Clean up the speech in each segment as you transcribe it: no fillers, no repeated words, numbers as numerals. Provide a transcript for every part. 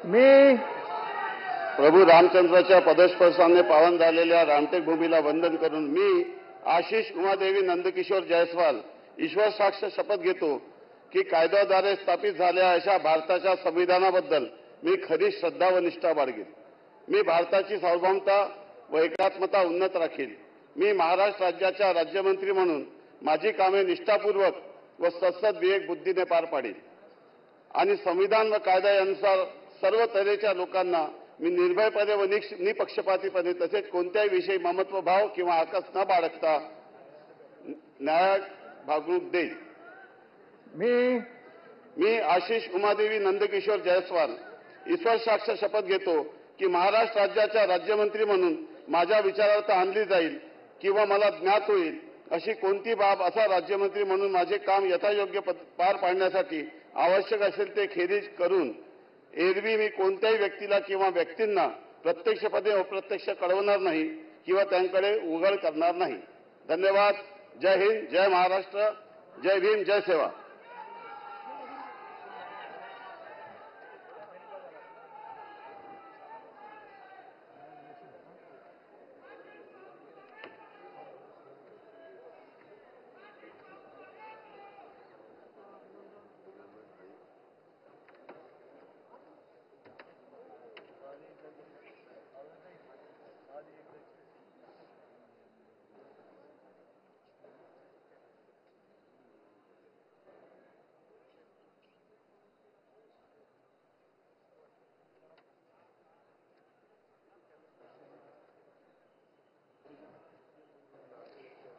मी प्रभू रामचंद्राच्या पदस्पर्शाने पावन झालेल्या रामटेक भूमीला वंदन करून मी आशिष उमादेवी नंदकिशोर जयस्वाल ईश्वर साक्ष शपथ घेतो की कायद्याद्वारे स्थापित झालेल्या अशा भारताच्या संविधानाबद्दल मी खरी श्रद्धा व निष्ठा बाळगेन. मी भारताची सार्वभौमता व एकात्मता उन्नत राखील. मी महाराष्ट्र राज्याच्या राज्यमंत्री म्हणून माझी कामे निष्ठापूर्वक व सत्सद विवेक बुद्धीने पार पाडेल आणि संविधान व कायदा यानुसार सर्व तऱ्हेच्या लोकांना मी निर्भयपणे व निपक्षपातीपणे तसेच कोणत्याही विषयी ममत्व भाव किंवा आकस न बाळगता न्याय वागणूक देईल. मी आशिष उमादेवी नंदकिशोर जयस्वाल ईश्वर साक्ष शपथ घेतो की महाराष्ट्र राज्याच्या राज्यमंत्री म्हणून माझ्या विचारार्थ आणली जाईल किंवा मला ज्ञात होईल अशी कोणती बाब असा राज्यमंत्री म्हणून माझे काम यथायोग्य पार पाडण्यासाठी आवश्यक असेल ते खेरीज करून एरवी मी कोणत्याही व्यक्तीला किंवा व्यक्तींना प्रत्यक्षपणे अप्रत्यक्ष कळवणार नाही किंवा त्यांकडे उघड करणार नाही. धन्यवाद. जय हिंद, जय महाराष्ट्र, जय भीम, जय सेवा.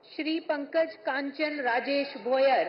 श्री पंकज कांचन राजेश भोयर